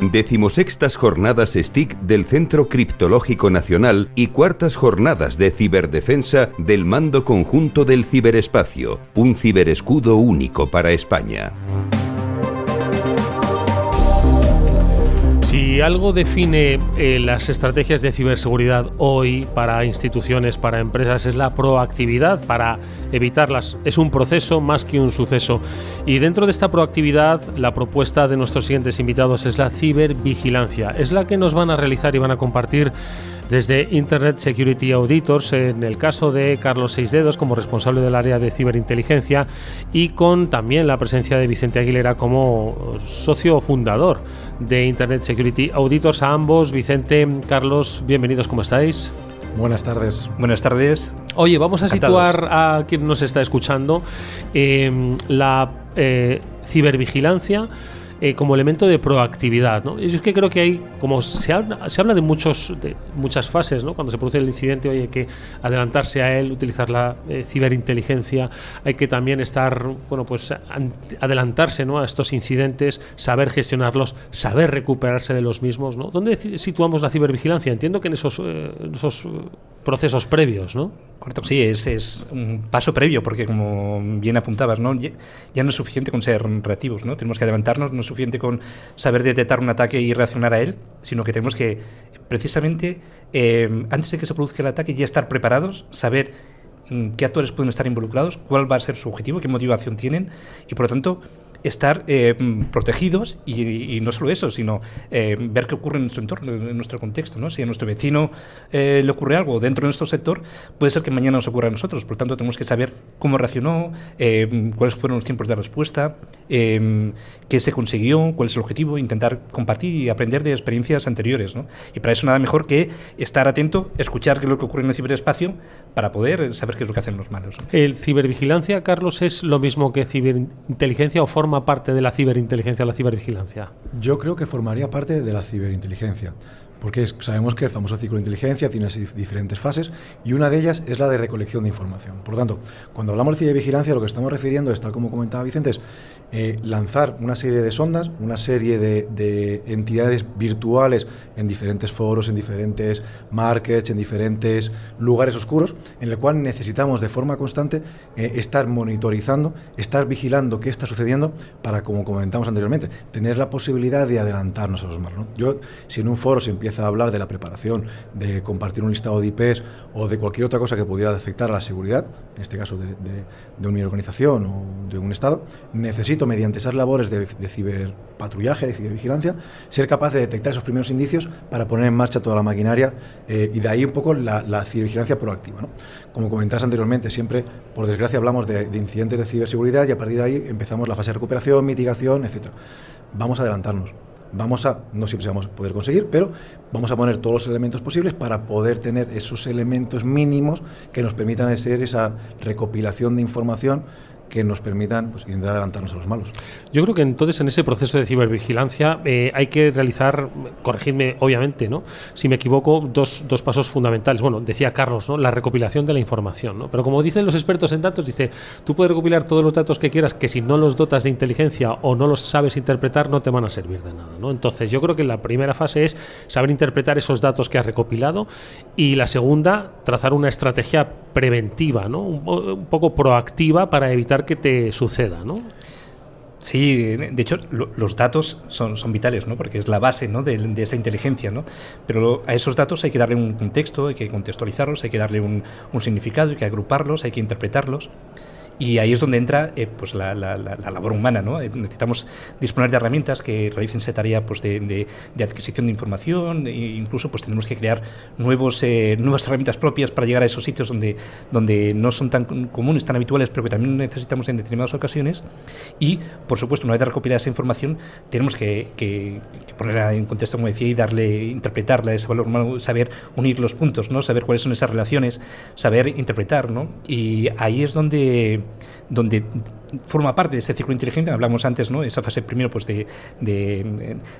16ª Jornadas STIC del Centro Criptológico Nacional y 4ª Jornadas de Ciberdefensa del Mando Conjunto del Ciberespacio, un ciberescudo único para España. Si algo define las estrategias de ciberseguridad hoy para instituciones, para empresas, es la proactividad para evitarlas. Es un proceso más que un suceso. Y dentro de esta proactividad, la propuesta de nuestros siguientes invitados es la cibervigilancia. Es la que nos van a realizar y van a compartir desde Internet Security Auditors, en el caso de Carlos Seisdedos como responsable del área de ciberinteligencia, y con también la presencia de Vicente Aguilera como socio fundador de Internet Security Auditors. A ambos, Vicente, Carlos, bienvenidos, ¿cómo estáis? Buenas tardes. Buenas tardes. Oye, vamos a situar a quien nos está escuchando la cibervigilancia como elemento de proactividad, ¿no? Y es que creo que hay, como se habla de muchas fases, ¿no? Cuando se produce el incidente, hay que adelantarse a él, utilizar la ciberinteligencia, hay que también adelantarse, ¿no?, a estos incidentes, saber gestionarlos, saber recuperarse de los mismos, ¿no? ¿Dónde situamos la cibervigilancia? Entiendo que en esos procesos previos, ¿no? Correcto, sí, es un paso previo, porque como bien apuntabas, ¿no?, ya no es suficiente con ser reactivos, ¿no? Tenemos que adelantarnos, no es suficiente con saber detectar un ataque y reaccionar a él, sino que tenemos que, precisamente, antes de que se produzca el ataque, ya estar preparados, saber qué actores pueden estar involucrados, cuál va a ser su objetivo, qué motivación tienen, y por lo tanto estar protegidos y no solo eso, sino ver qué ocurre en nuestro entorno, en nuestro contexto, ¿no? Si a nuestro vecino le ocurre algo dentro de nuestro sector, puede ser que mañana nos ocurra a nosotros. Por lo tanto, tenemos que saber cómo reaccionó, cuáles fueron los tiempos de respuesta, qué se consiguió, cuál es el objetivo, intentar compartir y aprender de experiencias anteriores, ¿no? Y para eso nada mejor que estar atento, escuchar qué es lo que ocurre en el ciberespacio para poder saber qué es lo que hacen los malos, ¿no? ¿El cibervigilancia, Carlos, es lo mismo que ciberinteligencia o forma parte de la ciberinteligencia o la cibervigilancia? Yo creo que formaría parte de la ciberinteligencia, porque sabemos que el famoso ciclo de inteligencia tiene diferentes fases y una de ellas es la de recolección de información. Por lo tanto, cuando hablamos de cibervigilancia, lo que estamos refiriendo es, tal como comentaba Vicente, es lanzar una serie de sondas, una serie de entidades virtuales en diferentes foros, en diferentes markets, en diferentes lugares oscuros, en el cual necesitamos de forma constante estar monitorizando, estar vigilando qué está sucediendo para, como comentamos anteriormente, tener la posibilidad de adelantarnos a los malos, ¿no? Si en un foro se empieza a hablar de la preparación, de compartir un listado de IPs o de cualquier otra cosa que pudiera afectar a la seguridad, en este caso de una organización o de un Estado, necesito, mediante esas labores de ciberpatrullaje, de cibervigilancia, ser capaz de detectar esos primeros indicios para poner en marcha toda la maquinaria, y de ahí un poco la cibervigilancia proactiva, ¿no? Como comentabas anteriormente, siempre, por desgracia, hablamos de incidentes de ciberseguridad y a partir de ahí empezamos la fase de recuperación, mitigación, etcétera. Vamos a adelantarnos. No siempre se vamos a poder conseguir, pero vamos a poner todos los elementos posibles para poder tener esos elementos mínimos que nos permitan hacer esa recopilación de información que nos permitan, pues, intentar adelantarnos a los malos. Yo creo que entonces en ese proceso de cibervigilancia hay que realizar, corregidme obviamente, ¿no?, si me equivoco, dos pasos fundamentales. Bueno, decía Carlos, ¿no?, la recopilación de la información, ¿no? Pero como dicen los expertos en datos, dice, tú puedes recopilar todos los datos que quieras, que si no los dotas de inteligencia o no los sabes interpretar, no te van a servir de nada, ¿no? Entonces yo creo que la primera fase es saber interpretar esos datos que has recopilado, y la segunda, trazar una estrategia preventiva, ¿no?, un poco proactiva para evitar que te suceda, ¿no? Sí, de hecho, los datos son vitales, ¿no?, porque es la base, ¿no?, de esa inteligencia, ¿no? Pero a esos datos hay que darle un contexto, hay que contextualizarlos, hay que darle un significado, hay que agruparlos, hay que interpretarlos. Y ahí es donde entra pues la labor humana, ¿no? Necesitamos disponer de herramientas que realicen esa tarea, pues, de adquisición de información, e incluso pues tenemos que crear nuevas herramientas propias para llegar a esos sitios donde no son tan comunes, tan habituales, pero que también necesitamos en determinadas ocasiones. Y, por supuesto, una vez recopilada esa información, tenemos que ponerla en contexto, como decía, y interpretarla, ese valor humano, saber unir los puntos, ¿no? Saber cuáles son esas relaciones, saber interpretar, ¿no? Y ahí es donde forma parte de ese ciclo de inteligencia. Hablamos antes, ¿no?, esa fase primero, pues de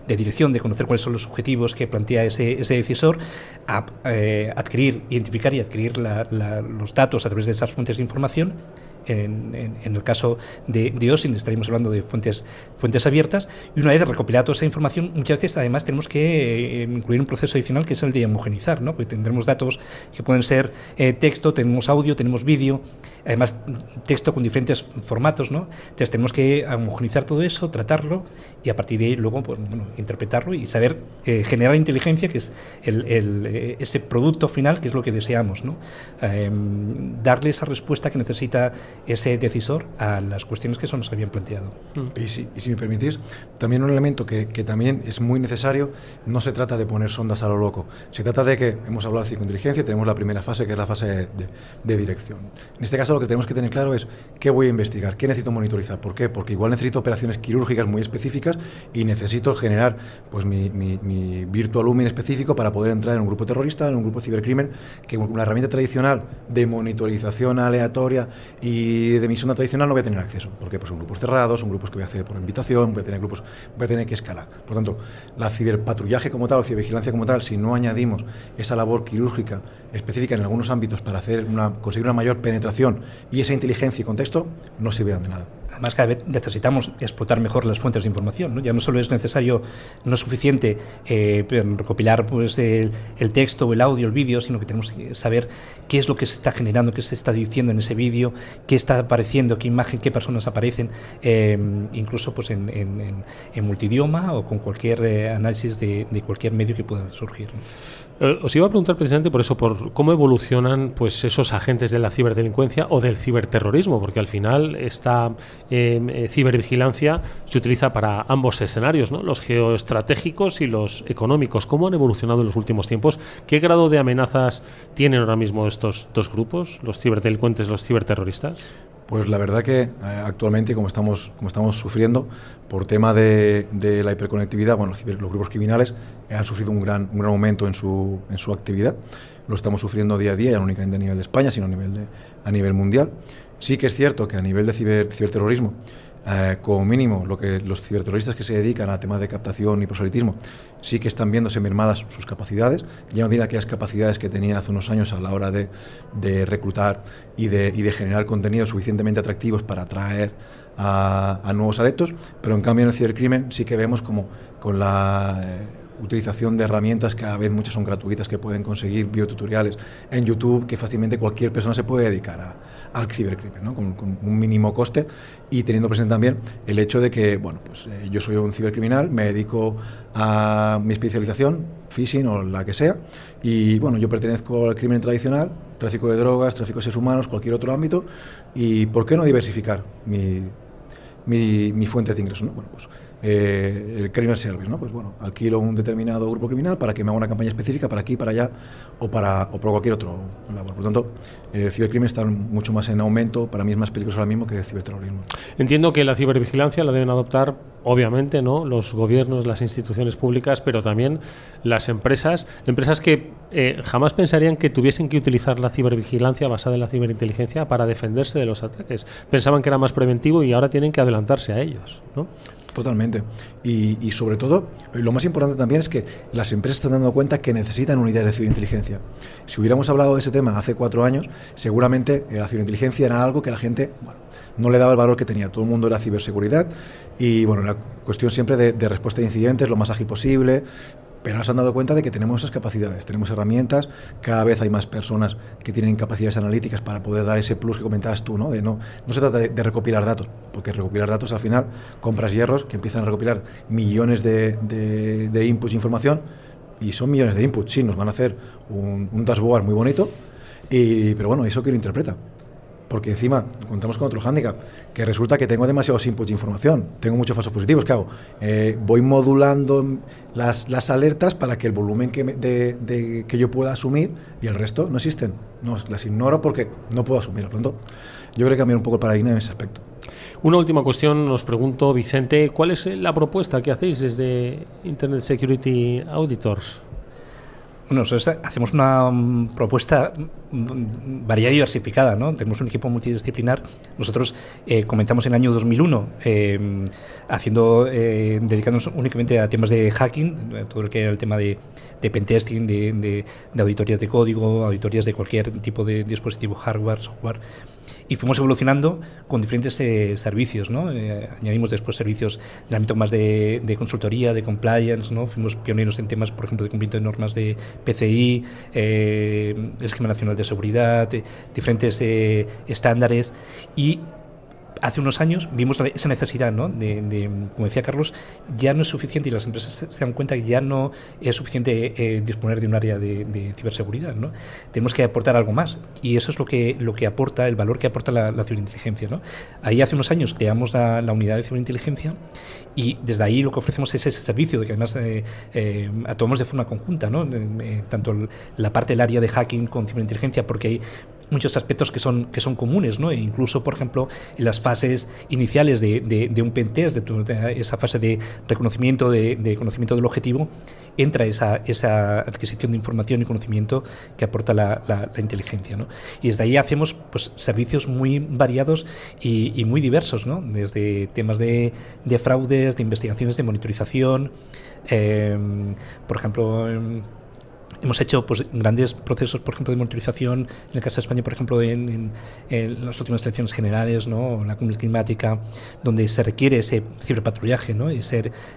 dirección, de conocer cuáles son los objetivos que plantea ese decisor, identificar y adquirir los datos a través de esas fuentes de información, En el caso de OSINT estaríamos hablando de fuentes abiertas, y una vez recopilada toda esa información, muchas veces además tenemos que incluir un proceso adicional que es el de homogeneizar, ¿no? Porque tendremos datos que pueden ser texto, tenemos audio, tenemos vídeo, además texto con diferentes formatos, ¿no? Entonces tenemos que homogeneizar todo eso, tratarlo y a partir de ahí luego pues, interpretarlo y saber generar inteligencia, que es ese producto final que es lo que deseamos, ¿no? Darle esa respuesta que necesita ese decisor a las cuestiones que se nos habían planteado. Y si me permitís, también un elemento que también es muy necesario, no se trata de poner sondas a lo loco, se trata de que hemos hablado de psicointeligencia, tenemos la primera fase que es la fase de dirección. En este caso lo que tenemos que tener claro es qué voy a investigar, qué necesito monitorizar, ¿por qué? Porque igual necesito operaciones quirúrgicas muy específicas y necesito generar pues mi virtual lumen específico para poder entrar en un grupo terrorista, en un grupo de cibercrimen, que una herramienta tradicional de monitorización aleatoria y de mi sonda tradicional no voy a tener acceso, porque pues son grupos cerrados, son grupos que voy a hacer por invitación, voy a tener que escalar. Por tanto, la ciberpatrullaje como tal, o cibervigilancia como tal, si no añadimos esa labor quirúrgica específica en algunos ámbitos para conseguir una mayor penetración y esa inteligencia y contexto, no sirvirán de nada. Además, cada vez necesitamos explotar mejor las fuentes de información, ¿no? Ya no solo es necesario, no es suficiente recopilar pues, el texto, el audio, el vídeo, sino que tenemos que saber qué es lo que se está generando, qué se está diciendo en ese vídeo, qué está apareciendo, qué imagen, qué personas aparecen, incluso pues, en multidioma o con cualquier análisis de cualquier medio que pueda surgir, ¿no? Os iba a preguntar precisamente por eso, por cómo evolucionan pues esos agentes de la ciberdelincuencia o del ciberterrorismo, porque al final esta cibervigilancia se utiliza para ambos escenarios, ¿no? Los geoestratégicos y los económicos. ¿Cómo han evolucionado en los últimos tiempos? ¿Qué grado de amenazas tienen ahora mismo estos dos grupos, los ciberdelincuentes y los ciberterroristas? Pues la verdad que actualmente, como estamos sufriendo por tema de la hiperconectividad, bueno, los grupos criminales han sufrido un gran aumento en su actividad. Lo estamos sufriendo día a día, ya no únicamente a nivel de España, sino a nivel mundial. Sí que es cierto que a nivel de ciberterrorismo, como mínimo, los ciberterroristas que se dedican a temas de captación y proselitismo sí que están viéndose mermadas sus capacidades. Ya no tienen aquellas capacidades que tenían hace unos años a la hora de reclutar y de generar contenidos suficientemente atractivos para atraer a nuevos adeptos, pero en cambio en el cibercrimen sí que vemos como con la utilización de herramientas, cada vez muchas son gratuitas, que pueden conseguir videotutoriales en YouTube, que fácilmente cualquier persona se puede dedicar al cibercrimen, ¿no? Con un mínimo coste, y teniendo presente también el hecho de que, bueno, pues yo soy un cibercriminal, me dedico a mi especialización, phishing o la que sea, y bueno, yo pertenezco al crimen tradicional, tráfico de drogas, tráfico de seres humanos, cualquier otro ámbito, y ¿por qué no diversificar mi fuente de ingresos, ¿no? Bueno, pues el criminal service, ¿no? Pues bueno, alquilo un determinado grupo criminal para que me haga una campaña específica para aquí, para allá o por cualquier otro labor. Por lo tanto, el cibercrimen está mucho más en aumento, para mí es más peligroso ahora mismo que el ciberterrorismo. Entiendo que la cibervigilancia la deben adoptar, obviamente, ¿no? Los gobiernos, las instituciones públicas, pero también las empresas que jamás pensarían que tuviesen que utilizar la cibervigilancia basada en la ciberinteligencia para defenderse de los ataques. Pensaban que era más preventivo y ahora tienen que adelantarse a ellos, ¿no? Totalmente. Y sobre todo, lo más importante también es que las empresas están dando cuenta que necesitan unidades de ciberinteligencia. Si hubiéramos hablado de ese tema hace 4 años, seguramente la ciberinteligencia era algo que la gente, bueno, no le daba el valor que tenía. Todo el mundo era ciberseguridad y, bueno, la cuestión siempre de respuesta de incidentes, lo más ágil posible. Pero ahora se han dado cuenta de que tenemos esas capacidades, tenemos herramientas, cada vez hay más personas que tienen capacidades analíticas para poder dar ese plus que comentabas tú, ¿no? No se trata de recopilar datos, porque recopilar datos al final compras hierros que empiezan a recopilar millones de inputs de información, y son millones de inputs, sí, nos van a hacer un dashboard muy bonito, pero bueno, eso quién lo interpreta. Porque encima encontramos con otro hándicap, que resulta que tengo demasiados inputs de información, tengo muchos falsos positivos. ¿Qué hago? Voy modulando las alertas para que el volumen que yo pueda asumir y el resto no existen. No, las ignoro porque no puedo asumirlo. Por lo tanto, yo creo que cambiar un poco el paradigma en ese aspecto. Una última cuestión, nos pregunto, Vicente, ¿cuál es la propuesta que hacéis desde Internet Security Auditors? Bueno, hacemos una propuesta variada y diversificada, ¿no? Tenemos un equipo multidisciplinar. Nosotros comenzamos en el año 2001 dedicándonos únicamente a temas de hacking, todo lo que era el tema de pentesting, de auditorías de código, auditorías de cualquier tipo de dispositivo, hardware, software. Y fuimos evolucionando con diferentes servicios, ¿no? Añadimos después servicios del ámbito más de consultoría, de compliance, ¿no? Fuimos pioneros en temas, por ejemplo, de cumplimiento de normas de PCI, el Esquema Nacional de Seguridad, diferentes estándares, y hace unos años vimos esa necesidad, ¿no? Como decía Carlos, ya no es suficiente, y las empresas se dan cuenta que ya no es suficiente disponer de un área de ciberseguridad, ¿no? Tenemos que aportar algo más, y eso es lo que aporta, el valor que aporta la ciberinteligencia, ¿no? Ahí hace unos años creamos la unidad de ciberinteligencia, y desde ahí lo que ofrecemos es ese servicio, de que además actuamos de forma conjunta, ¿no? Tanto la parte del área de hacking con ciberinteligencia, porque hay muchos aspectos que son comunes, ¿no? E incluso, por ejemplo, en las fases iniciales de un pentest, de esa fase de reconocimiento, de conocimiento del objetivo, entra esa adquisición de información y conocimiento que aporta la inteligencia, ¿no? Y desde ahí hacemos, pues, servicios muy variados y muy diversos, ¿no? Desde temas de fraudes, de investigaciones, de monitorización, por ejemplo, hemos hecho, pues, grandes procesos, por ejemplo, de monitorización, en el caso de España, por ejemplo, en las últimas elecciones generales, ¿no? La cumbre climática, donde se requiere ese ciberpatrullaje, ¿no? Y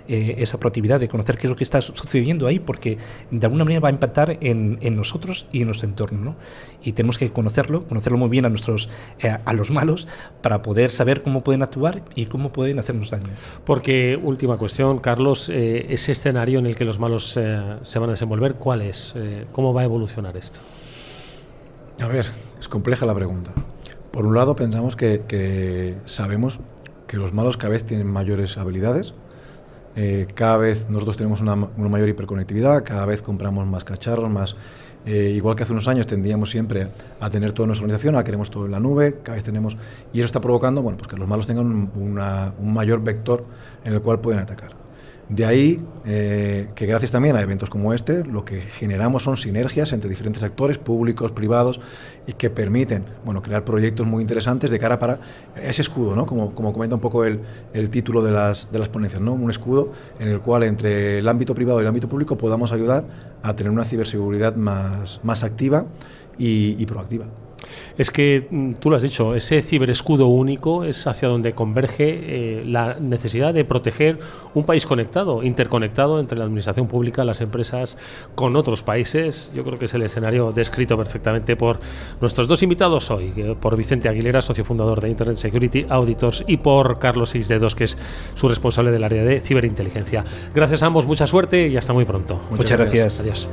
esa proactividad de conocer qué es lo que está sucediendo ahí, porque de alguna manera va a impactar en nosotros y en nuestro entorno, ¿no? Y tenemos que conocerlo muy bien a los malos, para poder saber cómo pueden actuar y cómo pueden hacernos daño. Porque, última cuestión, Carlos, ese escenario en el que los malos se van a desenvolver, ¿cuál es? ¿Cómo va a evolucionar esto? A ver, es compleja la pregunta. Por un lado, pensamos que sabemos que los malos cada vez tienen mayores habilidades, cada vez nosotros tenemos una mayor hiperconectividad, cada vez compramos más cacharros, más... igual que hace unos años tendíamos siempre a tener toda nuestra organización, ahora queremos todo en la nube, cada vez tenemos... Y eso está provocando, bueno, pues que los malos tengan un mayor vector en el cual pueden atacar. De ahí que gracias también a eventos como este, lo que generamos son sinergias entre diferentes actores, públicos, privados, y que permiten, bueno, crear proyectos muy interesantes de cara para ese escudo, ¿no? Como comenta un poco el título de las ponencias, ¿no? Un escudo en el cual entre el ámbito privado y el ámbito público podamos ayudar a tener una ciberseguridad más activa y proactiva. Es que tú lo has dicho, ese ciberescudo único es hacia donde converge la necesidad de proteger un país conectado, interconectado entre la administración pública, las empresas, con otros países. Yo creo que es el escenario descrito perfectamente por nuestros dos invitados hoy, por Vicente Aguilera, socio fundador de Internet Security Auditors, y por Carlos Sisdedos, que es su responsable del área de ciberinteligencia. Gracias a ambos, mucha suerte y hasta muy pronto. Muchas gracias. Adiós.